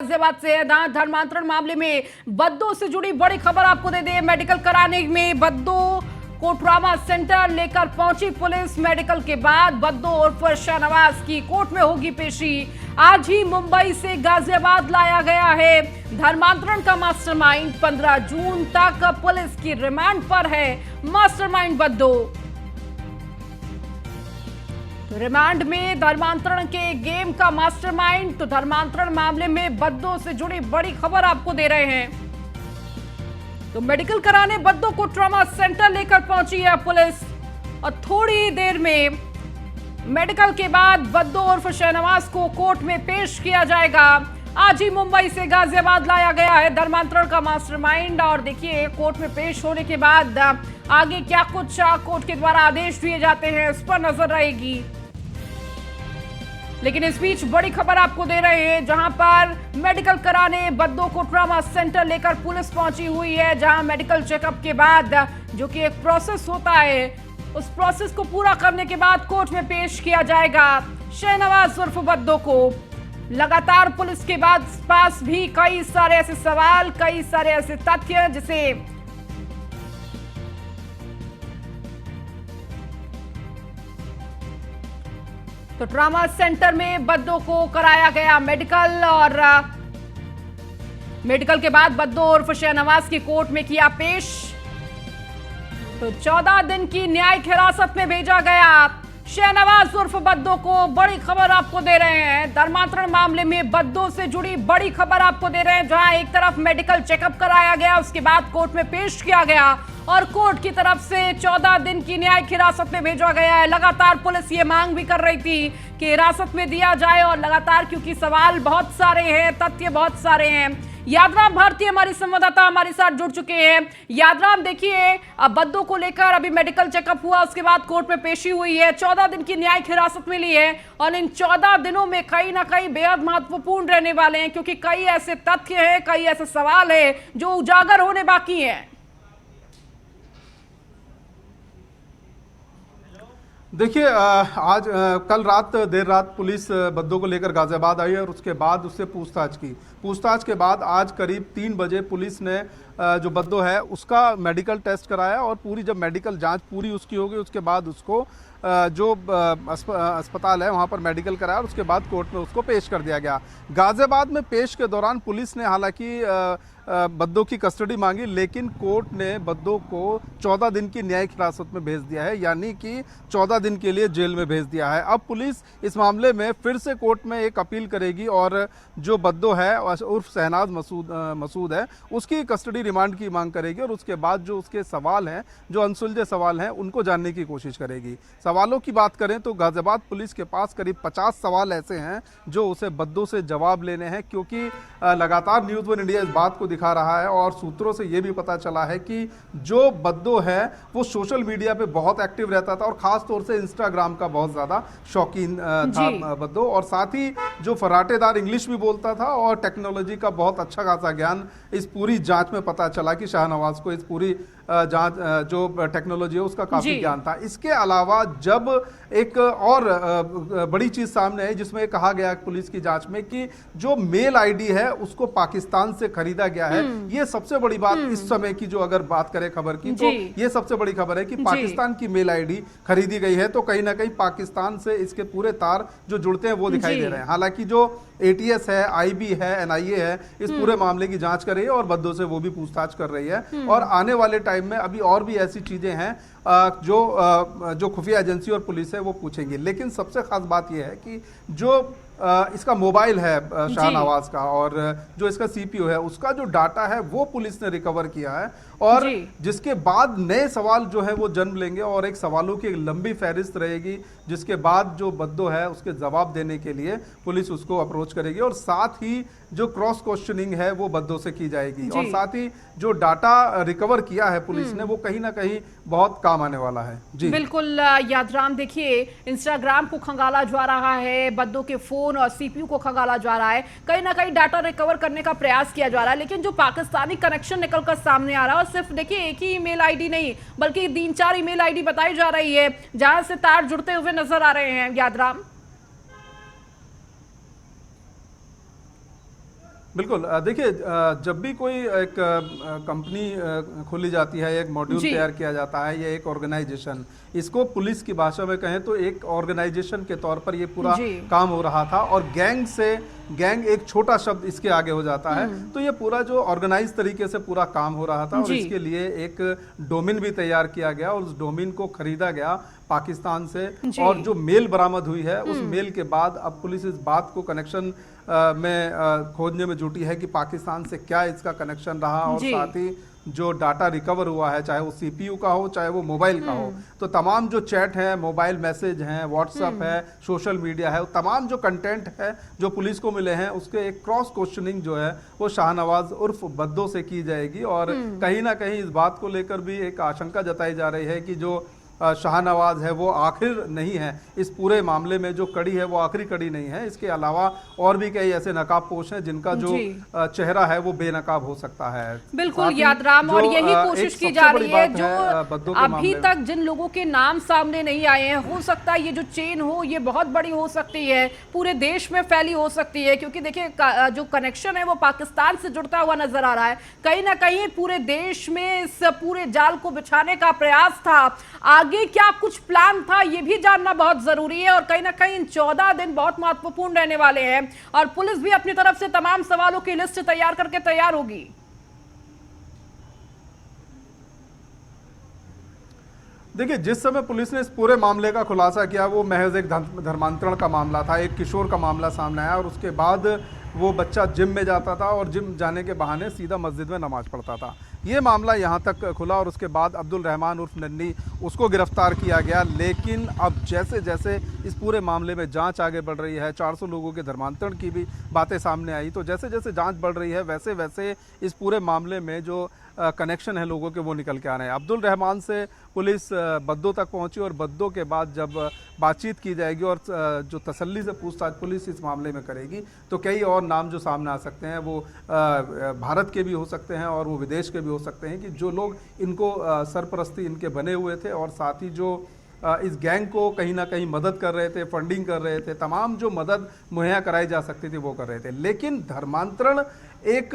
गाजियाबाद से है। धर्मांतरण मामले में बद्दो से जुड़ी बड़ी खबर आपको दे दें। मेडिकल कराने में बद्दो को ट्रॉमा सेंटर लेकर पहुंची पुलिस। मेडिकल के बाद बद्दो उर्फ शाहनवाज की कोर्ट में होगी पेशी। आज ही मुंबई से गाजियाबाद लाया गया है। धर्मांतरण का मास्टरमाइंड 15 जून तक पुलिस की रिमांड पर है। मास्टरमाइंड बद्दो रिमांड में धर्मांतरण के गेम का मास्टरमाइंड। तो धर्मांतरण मामले में बद्दो से जुड़ी बड़ी खबर आपको दे रहे हैं। तो मेडिकल कराने बद्दो को ट्रॉमा सेंटर लेकर पहुंची है पुलिस और थोड़ी देर में मेडिकल के बाद बद्दो उर्फ शाहनवाज को कोर्ट में पेश किया जाएगा। आज ही मुंबई से गाजियाबाद लाया गया है धर्मांतरण का मास्टरमाइंड। और देखिए कोर्ट में पेश होने के बाद आगे क्या कुछ कोर्ट के द्वारा आदेश दिए जाते हैं इस पर नजर रहेगी। लेकिन इस बीच बड़ी खबर आपको दे रहे हैं, जहां पर मेडिकल कराने बद्दो को ट्रॉमा सेंटर लेकर पुलिस पहुंची हुई है। जहां मेडिकल चेकअप के बाद जो कि एक प्रोसेस होता है, उस प्रोसेस को पूरा करने के बाद कोर्ट में पेश किया जाएगा शाहनवाज उर्फ बद्दो को। लगातार पुलिस के पास भी कई सारे ऐसे सवाल, कई सारे ऐसे तथ्य जिसे तो ट्रॉमा सेंटर में बद्दो को कराया गया मेडिकल और मेडिकल के बाद बद्दो उर्फ शाहनवाज की कोर्ट में किया पेश। तो 14 दिन की न्यायिक हिरासत में भेजा गया शाहनवाज उर्फ बद्दो को। बड़ी खबर आपको दे रहे हैं, धर्मांतरण मामले में बद्दो से जुड़ी बड़ी खबर आपको दे रहे हैं। जहां एक तरफ मेडिकल चेकअप कराया गया, उसके बाद कोर्ट में पेश किया गया और कोर्ट की तरफ से 14 दिन की न्यायिक हिरासत में भेजा गया है। लगातार पुलिस ये मांग भी कर रही थी कि हिरासत में दिया जाए और लगातार क्योंकि सवाल बहुत सारे हैं, तथ्य बहुत सारे हैं। यादराम भारती हमारी संवाददाता हमारे साथ जुड़ चुके हैं। यादराम, देखिए अब बद्दो को लेकर अभी मेडिकल चेकअप हुआ, उसके बाद कोर्ट में पेशी हुई है, 14 दिन की न्यायिक हिरासत मिली है और इन 14 दिनों में कहीं ना कहीं बेहद महत्वपूर्ण रहने वाले हैं क्योंकि कई ऐसे तथ्य हैं, कई ऐसे सवाल है जो उजागर होने बाकी हैं। देखिए आज कल रात देर रात पुलिस बद्दो को लेकर गाजियाबाद आई और उसके बाद उससे पूछताछ की। पूछताछ के बाद आज करीब 3 बजे पुलिस ने जो बद्दो है उसका मेडिकल टेस्ट कराया और पूरी जब मेडिकल जांच पूरी उसकी होगी उसके बाद उसको जो अस्पताल है वहाँ पर मेडिकल कराया और उसके बाद कोर्ट में उसको पेश कर दिया गया। गाजियाबाद में पेश के दौरान पुलिस ने हालांकि बद्दो की कस्टडी मांगी, लेकिन कोर्ट ने बद्दो को 14 दिन की न्यायिक हिरासत में भेज दिया है, यानी कि 14 दिन के लिए जेल में भेज दिया है। अब पुलिस इस मामले में फिर से कोर्ट में एक अपील करेगी और जो बद्दो है उर्फ शहनाज मसूद है उसकी कस्टडी रिमांड की मांग करेगी और उसके बाद जो उसके सवाल हैं, जो अनसुलझे सवाल हैं, उनको जानने की कोशिश करेगी। सवालों की बात करें तो गाजियाबाद पुलिस के पास करीब 50 सवाल ऐसे हैं जो उसे बद्दो से जवाब लेने हैं, क्योंकि लगातार न्यूज़ वन इंडिया इस बात को दिखा रहा है और सूत्रों से यह भी पता चला है कि जो बद्दो है वो सोशल मीडिया पे बहुत एक्टिव रहता था और खास तौर से इंस्टाग्राम का बहुत ज्यादा शौकीन था बद्दो, और साथ ही जो फराटेदार इंग्लिश भी बोलता था और टेक्नोलॉजी का बहुत अच्छा खासा ज्ञान इस पूरी जांच में पता चला कि शाहनवाज को इस पूरी जांच जो टेक्नोलॉजी है उसका काफी ज्ञान था। इसके अलावा जब एक और बड़ी चीज सामने आई जिसमें कहा गया पुलिस की जांच में कि जो मेल आईडी है उसको पाकिस्तान से खरीदा गया है। ये सबसे बड़ी बात इस समय की जो अगर बात करें खबर की तो ये सबसे बड़ी खबर है कि पाकिस्तान की मेल आईडी खरीदी गई है। तो कहीं ना कहीं पाकिस्तान से इसके पूरे तार जो जुड़ते हैं वो दिखाई दे रहे हैं। हालांकि जो ATS है, IB है, NIA है, इस पूरे मामले की जांच कर रही है और बद्दो से वो भी पूछताछ कर रही है और आने वाले टाइम में अभी और भी ऐसी चीजें हैं जो खुफिया एजेंसी और पुलिस है वो पूछेंगी। लेकिन सबसे खास बात यह है कि जो इसका मोबाइल है शाहनवाज का और जो इसका CPU है उसका जो डाटा है वो पुलिस ने रिकवर किया है और जिसके बाद नए सवाल जो है वो जन्म लेंगे और एक सवालों की एक लंबी फहरिस्त रहेगी, जिसके बाद जो बद्दो है उसके जवाब देने के लिए पुलिस उसको अप्रोच करेगी और साथ ही जो क्रॉस क्वेश्चनिंग है वो बद्दो से की जाएगी और साथ ही जो डाटा रिकवर किया है पुलिस ने वो कहीं ना कहीं बहुत काम आने वाला है। जी बिल्कुल यादराम, देखिए इंस्टाग्राम को खंगाला जा रहा है, बद्दो के फोन और CPU को खंगाला जा रहा है, कहीं ना कहीं डाटा रिकवर करने का प्रयास किया जा रहा है, लेकिन जो पाकिस्तानी कनेक्शन निकलकर सामने आ रहा है और सिर्फ देखिए एक ही ईमेल आईडी नहीं बल्कि 3-4 ईमेल आईडी बताई जा रही है जहां से तार जुड़ते हुए नजर आ रहे हैं। यादराम बिल्कुल। देखिए, जब भी कोई एक कंपनी खोली जाती है, एक मॉड्यूल जी। तैयार किया जाता है, या एक ऑर्गेनाइजेशन, इसको पुलिस की भाषा में कहें तो एक ऑर्गेनाइजेशन के तौर पर ये पूरा जी। काम हो रहा था, और गैंग एक छोटा शब्द इसके आगे हो जाता है। तो ये पूरा जो ऑर्गेनाइज तरीके से पूरा काम हो रहा था, और जी। इसके लिए एक डोमेन भी तैयार किया गया, और उस डोमेन को खरीदा गया पाकिस्तान से। जी। और जो मेल बरामद हुई है, उस मेल के बाद अब पुलिस इस बात को कनेक्शन में खोजने में जुटी है कि पाकिस्तान से क्या इसका कनेक्शन रहा, और जी। साथ ही जो डाटा रिकवर हुआ है, चाहे वो सीपीयू का हो, चाहे वो मोबाइल का हो, तो तमाम जो चैट है, मोबाइल मैसेज हैं, व्हाट्सएप है, सोशल मीडिया है, तमाम जो कंटेंट है जो पुलिस को मिले हैं, उसके एक क्रॉस क्वेश्चनिंग जो है वो शाहनवाज उर्फ बद्दो से की जाएगी। और कहीं ना कहीं इस बात को लेकर भी एक आशंका जताई जा रही है कि जो शाहनवाज है वो आखिर नहीं है इस पूरे मामले में, जो कड़ी है वो आखिरी कड़ी नहीं है। इसके अलावा और भी कई ऐसे नकाबपोश हैं जिनका जो चेहरा है वो बेनकाब हो सकता है। बिल्कुल यादराम, और यही कोशिश की जा रही है जो अभी तक जिन लोगों के नाम सामने नहीं आए हैं, हो सकता है ये जो चेन हो ये बहुत बड़ी हो सकती है, पूरे देश में फैली हो सकती है, क्योंकि देखिए जो कनेक्शन है वो पाकिस्तान से जुड़ता हुआ नजर आ रहा है। कहीं ना कहीं पूरे देश में इस पूरे जाल को बिछाने का प्रयास था। आगे क्या कुछ प्लान था ये भी जानना बहुत जरूरी है, और कहीं ना कहीं इन 14 दिन बहुत महत्वपूर्ण रहने वाले हैं, और पुलिस भी अपनी तरफ से तमाम सवालों की लिस्ट तैयार करके तैयार होगी। देखिए, जिस समय पुलिस ने इस पूरे मामले का खुलासा किया वो महज एक धर्मांतरण का मामला था, एक किशोर का मामला सामने आया, और उसके बाद वो बच्चा जिम में जाता था और जिम जाने के बहाने सीधा मस्जिद में नमाज पढ़ता था। ये मामला यहाँ तक खुला, और उसके बाद अब्दुल रहमान उर्फ नन्नी उसको गिरफ्तार किया गया। लेकिन अब जैसे जैसे इस पूरे मामले में जांच आगे बढ़ रही है, 400 लोगों के धर्मांतरण की भी बातें सामने आई, तो जैसे जैसे जांच बढ़ रही है वैसे वैसे इस पूरे मामले में जो कनेक्शन है लोगों के वो निकल के आ रहे हैं। अब्दुल रहमान से पुलिस बद्दो तक पहुंची, और बद्दो के बाद जब बातचीत की जाएगी और जो तसल्ली से पूछताछ पुलिस इस मामले में करेगी, तो कई और नाम जो सामने आ सकते हैं वो भारत के भी हो सकते हैं और वो विदेश के भी हो सकते हैं, कि जो लोग इनको सरपरस्ती इनके बने हुए थे, और साथ ही जो इस गैंग को कहीं ना कहीं मदद कर रहे थे, फंडिंग कर रहे थे, तमाम जो मदद मुहैया कराई जा सकती थी वो कर रहे थे। लेकिन धर्मांतरण एक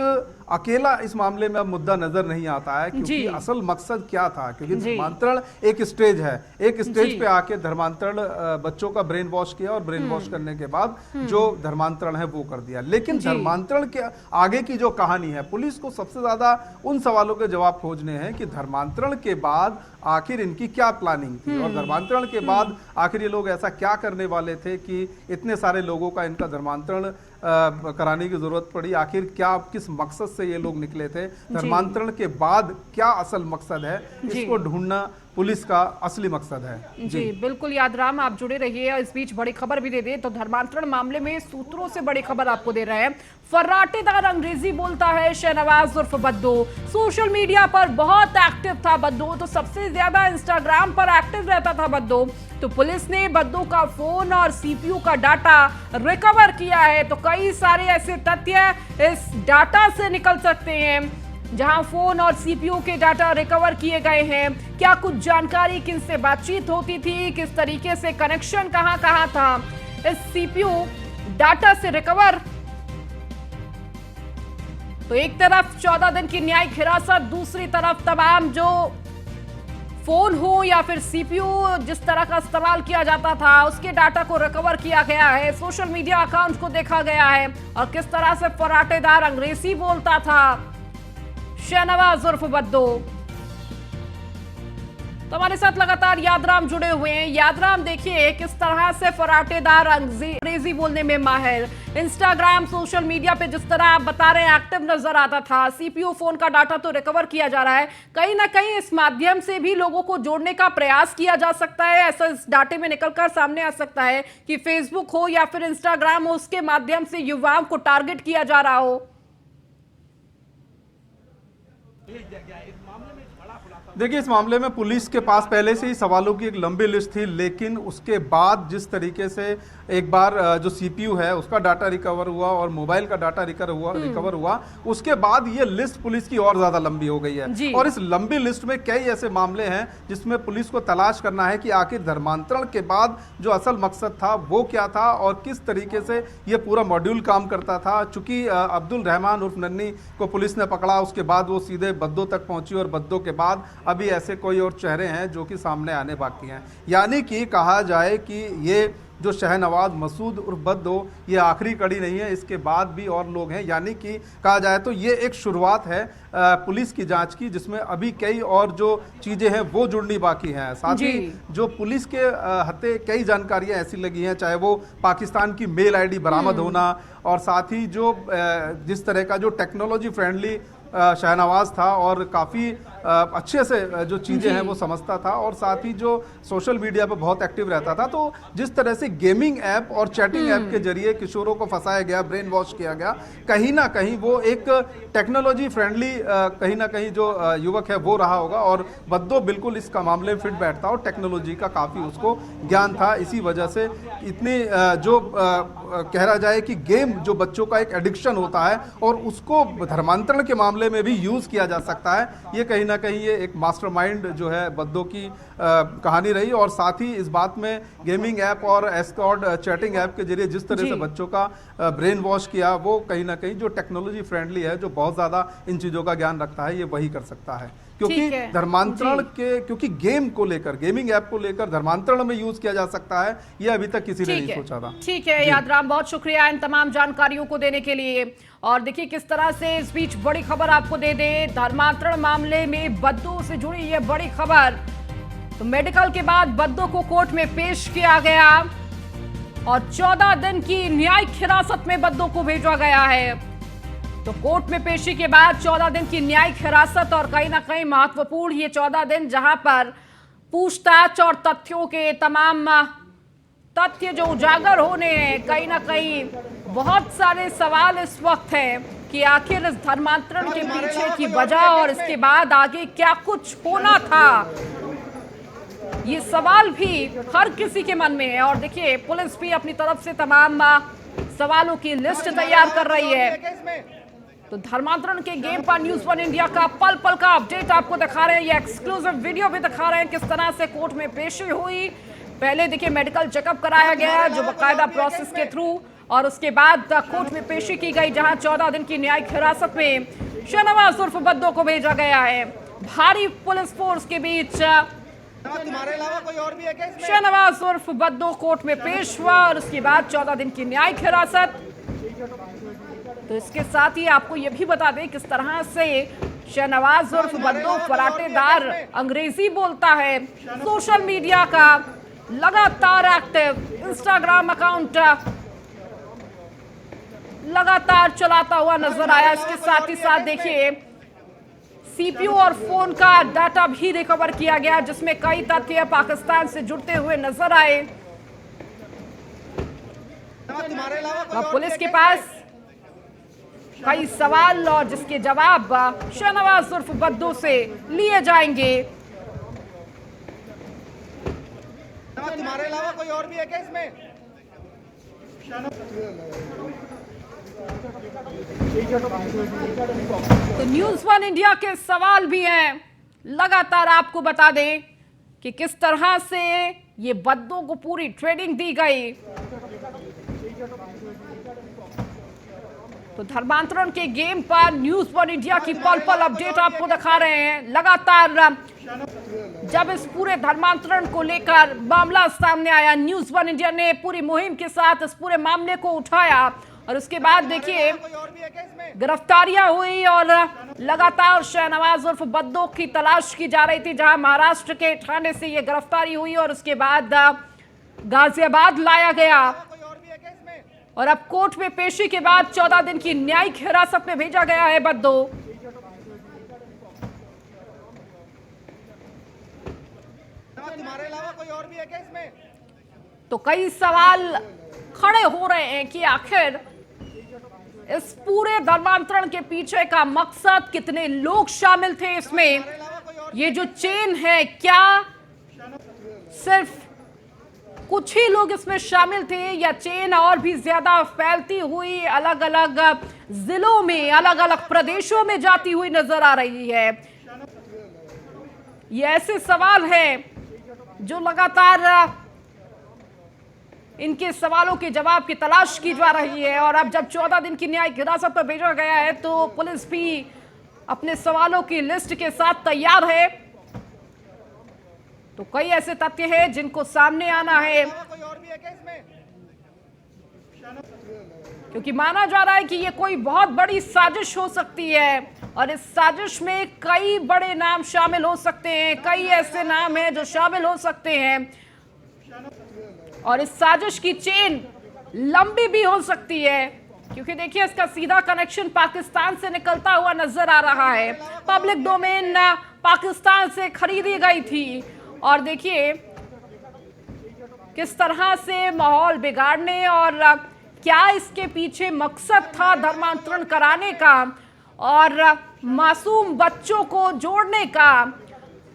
अकेला इस मामले में अब मुद्दा नजर नहीं आता है, क्योंकि असल मकसद क्या था, क्योंकि धर्मांतरण एक स्टेज है, एक स्टेज पे आके धर्मांतरण बच्चों का ब्रेन वॉश किया, और ब्रेन वॉश करने के बाद जो धर्मांतरण है वो कर दिया। लेकिन धर्मांतरण के आगे की जो कहानी है, पुलिस को सबसे ज्यादा उन सवालों के जवाब खोजने हैं कि धर्मांतरण के बाद आखिर इनकी क्या प्लानिंग थी, और धर्मांतरण के बाद आखिर ये लोग ऐसा क्या करने वाले थे कि इतने सारे लोगों का इनका धर्मांतरण कराने की जरूरत पड़ी। आखिर क्या, किस मकसद से ये लोग निकले थे, धर्मांतरण के बाद क्या असल मकसद है, इसको ढूंढना पुलिस का असली मकसद है। जी बिल्कुल यादराम, आप जुड़े रहिए। इस बीच बड़ी खबर भी दे दे तो धर्मांतरण मामले में सूत्रों से बड़ी खबर आपको दे रहे हैं। फर्राटेदार अंग्रेजी बोलता है शहनवाज उर्फ बद्दो। सोशल मीडिया पर बहुत एक्टिव था बद्दो, तो सबसे ज्यादा इंस्टाग्राम पर एक्टिव रहता था बद्दो। तो पुलिस ने बद्दो का फोन और सीपीयू का डाटा रिकवर किया है। तो कई सारे ऐसे तथ्य इस डाटा से निकल सकते हैं, जहां फोन और सीपीयू के डाटा रिकवर किए गए हैं। क्या कुछ जानकारी, किन से बातचीत होती थी, किस तरीके से कनेक्शन कहां कहां था, इस सीपीयू डाटा से रिकवर। तो एक तरफ 14 दिन की न्यायिक हिरासत, दूसरी तरफ तमाम जो फोन हो या फिर सीपीयू जिस तरह का इस्तेमाल किया जाता था उसके डाटा को रिकवर किया गया है। सोशल मीडिया अकाउंट को देखा गया है, और किस तरह से फर्राटेदार अंग्रेजी बोलता था शहनवाज उर्फ बद्दो। तो हमारे साथ लगातार यादराम जुड़े हुए हैं। यादराम, देखिए किस तरह से फर्राटेदार अंग्रेजी बोलने में माहिर, इंस्टाग्राम सोशल मीडिया पे जिस तरह आप बता रहे हैं एक्टिव नजर आता था, सीपीयू फोन का डाटा तो रिकवर किया जा रहा है। कहीं ना कहीं इस माध्यम से भी लोगों को जोड़ने का प्रयास किया जा सकता है। ऐसा इस डाटे में निकलकर सामने आ सकता है कि फेसबुक हो या फिर इंस्टाग्राम हो, उसके माध्यम से युवाओं को टारगेट किया जा रहा हो। इस मामले में बड़ा खुलासा देखिए, इस मामले में पुलिस के पास पहले से ही सवालों की एक लंबी लिस्ट थी, लेकिन उसके बाद जिस तरीके से एक बार जो सीपीयू है उसका डाटा रिकवर हुआ और मोबाइल का डाटा रिकवर हुआ, उसके बाद ये लिस्ट पुलिस की और ज्यादा लंबी हो गई है। और इस लंबी लिस्ट में कई ऐसे मामले हैं जिसमें पुलिस को तलाश करना है कि आखिर धर्मांतरण के बाद जो असल मकसद था वो क्या था और किस तरीके से ये पूरा मॉड्यूल काम करता था। चूंकि अब्दुल रहमान उर्फ नन्नी को पुलिस ने पकड़ा, उसके बाद वो सीधे बद्दो तक पहुंची और बद्दो के बाद अभी ऐसे कोई और चेहरे हैं जो कि सामने आने बाकी हैं। यानी कि कहा जाए कि ये जो शहनवाज मसूद उर्फ बद्दो ये आखिरी कड़ी नहीं है, इसके बाद भी और लोग हैं। यानी कि कहा जाए तो ये एक शुरुआत है पुलिस की जांच की, जिसमें अभी कई और जो चीजें हैं वो जुड़नी बाकी हैं। साथ ही जो पुलिस के हत्थे कई जानकारियां ऐसी लगी हैं, चाहे वो पाकिस्तान की मेल आईडी बरामद होना और साथ ही जो जिस तरह का जो टेक्नोलॉजी फ्रेंडली शहनवाज था और काफ़ी अच्छे से जो चीज़ें हैं वो समझता था और साथ ही जो सोशल मीडिया पर बहुत एक्टिव रहता था। तो जिस तरह से गेमिंग ऐप और चैटिंग ऐप के जरिए किशोरों को फंसाया गया, ब्रेन वॉश किया गया, कहीं ना कहीं वो एक टेक्नोलॉजी फ्रेंडली कहीं ना कहीं जो युवक है वो रहा होगा। और बद्दो बिल्कुल इसका मामले में फिट बैठता और टेक्नोलॉजी का काफ़ी उसको ज्ञान था। इसी वजह से इतनी जो कह जाए कि गेम जो बच्चों का एक एडिक्शन होता है और उसको धर्मांतरण के मामले में भी यूज किया जा सकता है, ये कहीं ना कहीं ये एक मास्टरमाइंड जो है बद्दो की कहानी रही। और साथ ही इस बात में गेमिंग ऐप और एस्कॉर्ट चैटिंग ऐप के जरिए जिस तरह से बच्चों का ब्रेन वॉश किया, वो कहीं ना कहीं जो टेक्नोलॉजी फ्रेंडली है, जो बहुत ज्यादा इन चीजों का ज्ञान रखता है, ये वही कर सकता है। क्योंकि धर्मांतरण के क्योंकि गेम को लेकर, गेमिंग ऐप को लेकर धर्मांतरण में यूज किया जा सकता है, ये अभी तक किसी ने नहीं सोचा था। ठीक है यादराम, बहुत शुक्रिया इन तमाम जानकारियों को देने के लिए। और देखिए किस तरह से इस बीच बड़ी खबर आपको दे दे, धर्मांतरण मामले में बद्दो से जुड़ी ये बड़ी खबर। तो मेडिकल के बाद बद्दो को कोर्ट में पेश किया गया और 14 दिन की न्यायिक हिरासत में बद्दो को भेजा गया है। तो कोर्ट में पेशी के बाद 14 दिन की न्यायिक हिरासत और कहीं ना कहीं महत्वपूर्ण ये 14 दिन, जहां पर पूछताछ और तथ्यों के तमाम तथ्य जो उजागर होने हैं, कहीं ना कहीं बहुत सारे सवाल इस वक्त हैं कि आखिर इस धर्मांतरण के पीछे की वजह और इसके बाद आगे क्या कुछ होना था, ये सवाल भी हर किसी के मन में है। और देखिए पुलिस भी अपनी तरफ से तमाम सवालों की लिस्ट तैयार कर रही है। तो धर्मांतरण के गेम पर न्यूज़ 1 इंडिया का पल पल का अपडेट आपको दिखा रहे हैं, ये एक्सक्लूसिव वीडियो भी दिखा रहे हैं किस तरह से कोर्ट में पेशी हुई। पहले देखिए मेडिकल चेकअप कराया गया जो बाकायदा प्रोसेस के थ्रू, और उसके बाद कोर्ट में पेशी की गई जहां 14 दिन की न्यायिक हिरासत में शहनवाज उर्फ बद्दो को भेजा गया है। भारी पुलिस फोर्स के बीच तुम्हारे अलावा कोई और भी है क्या इसमें? शहनवाज उर्फ बद्दो कोर्ट में पेश हुआ और उसके बाद 14 दिन की न्यायिक हिरासत। तो इसके साथ ही आपको यह भी बता दें किस तरह से शहनवाज उर्फ बद्दो फराटेदार अंग्रेजी बोलता है, सोशल मीडिया का लगातार एक्टिव, इंस्टाग्राम अकाउंट लगातार चलाता हुआ नजर आया। इसके साथ ही साथ देखिए सीपीयू और फोन का डाटा भी रिकवर किया गया, जिसमें कई तथ्य पाकिस्तान से जुड़ते हुए नजर आए। और पुलिस के पास कई सवाल और जिसके जवाब शहनवाज उर्फ बद्दो से लिए जाएंगे। तुम्हारे अलावा कोई और भी है क्या इसमें? तो न्यूज़ 1 इंडिया के सवाल भी हैं, लगातार आपको बता दें कि किस तरह से ये बद्दो को पूरी ट्रेनिंग दी गई। तो धर्मांतरण के गेम पर न्यूज़ 1 इंडिया की पल पल अपडेट आपको दिखा रहे हैं। लगातार जब इस पूरे धर्मांतरण को लेकर मामला सामने आया, न्यूज़ 1 इंडिया ने पूरी मुहिम के साथ इस पूरे मामले को उठाया और उसके बाद देखिए गिरफ्तारियां हुई और लगातार शहनवाज उर्फ बद्दो की तलाश की जा रही थी, जहां महाराष्ट्र के ठाणे से ये गिरफ्तारी हुई और उसके बाद गाजियाबाद लाया गया और अब कोर्ट में पेशी के बाद 14 दिन की न्यायिक हिरासत में भेजा गया है बद्दो। तुम्हारे अलावा कोई और भी है क्या इसमें? तो कई सवाल खड़े हो रहे हैं कि आखिर इस पूरे धर्मांतरण के पीछे का मकसद, कितने लोग शामिल थे इसमें, ये जो चेन है, क्या सिर्फ कुछ ही लोग इसमें शामिल थे या चेन और भी ज्यादा फैलती हुई अलग अलग जिलों में, अलग अलग प्रदेशों में जाती हुई नजर आ रही है? ये ऐसे सवाल हैं जो लगातार इनके सवालों के जवाब की तलाश की जा रही है। और अब जब 14 दिन की न्यायिक हिरासत में भेजा गया है तो पुलिस भी अपने सवालों की लिस्ट के साथ तैयार है। तो कई ऐसे तथ्य हैं जिनको सामने आना है, कोई और भी है क्या इसमें? क्योंकि माना जा रहा है कि ये कोई बहुत बड़ी साजिश हो सकती है और इस साजिश में कई बड़े नाम शामिल हो सकते हैं, कई ऐसे नाम हैं जो शामिल हो सकते हैं और इस साजिश की चेन लंबी भी हो सकती है। क्योंकि देखिए, इसका सीधा कनेक्शन पाकिस्तान से निकलता हुआ नजर आ रहा है। पब्लिक डोमेन पाकिस्तान से खरीदी गई थी और देखिए किस तरह से माहौल बिगाड़ने और क्या इसके पीछे मकसद था धर्मांतरण कराने का और मासूम बच्चों को जोड़ने का।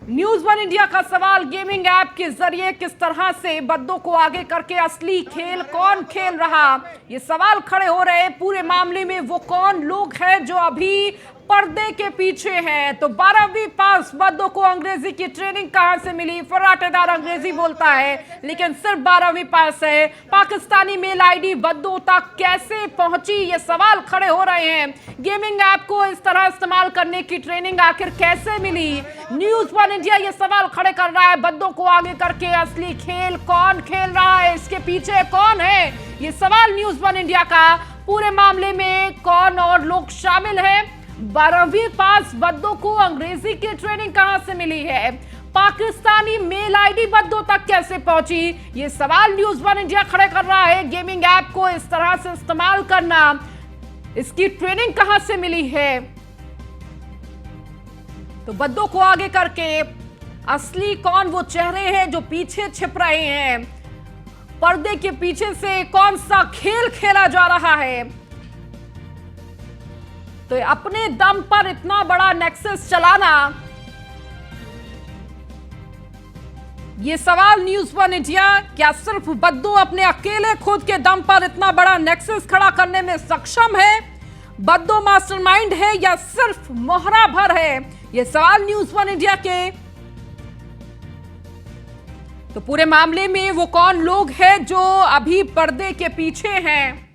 न्यूज़ वन इंडिया का सवाल, गेमिंग ऐप के जरिए किस तरह से बद्दों को आगे करके असली खेल कौन खेल रहा, ये सवाल खड़े हो रहे हैं। पूरे मामले में वो कौन लोग हैं जो अभी पर्दे के पीछे हैं? तो 12वीं पास बद्दों को अंग्रेजी की ट्रेनिंग कहां से मिली? फर्राटेदार अंग्रेजी बोलता है लेकिन सिर्फ 12वीं पास है। पाकिस्तानी मेल आईडी बद्दों तक कैसे पहुंची, ये सवाल खड़े हो रहे हैं। गेमिंग ऐप को इस तरह इस्तेमाल करने की ट्रेनिंग आखिर कैसे मिली? न्यूज़ वन इंडिया ये सवाल खड़े कर रहा है, बद्दों को आगे करके असली खेल कौन खेल रहा है, इसके पीछे कौन है? ये सवाल न्यूज़ वन इंडिया का। पूरे मामले में कौन और लोग शामिल हैं? 12वीं पास बद्दों को अंग्रेजी की ट्रेनिंग कहां से मिली है? पाकिस्तानी मेल आईडी बद्दों तक कैसे पहुंची? ये सवाल न्यूज़ वन इंडिया खड़े कर रहा है। गेमिंग ऐप को इस तरह से इस्तेमाल करना, इसकी ट्रेनिंग कहां से मिली है? तो बद्दों को आगे करके असली कौन वो चेहरे हैं जो पीछे छिप रहे हैं? पर्दे के पीछे से कौन सा खेल खेला जा रहा है? तो अपने दम पर इतना बड़ा नेक्सस चलाना, ये सवाल न्यूज़ वन इंडिया, क्या सिर्फ बद्दू अपने अकेले खुद के दम पर इतना बड़ा नेक्सस खड़ा करने में सक्षम है? बद्दू मास्टरमाइंड है या सिर्फ मोहरा भर है? ये सवाल न्यूज़ वन इंडिया के। तो पूरे मामले में वो कौन लोग हैं जो अभी पर्दे के पीछे हैं?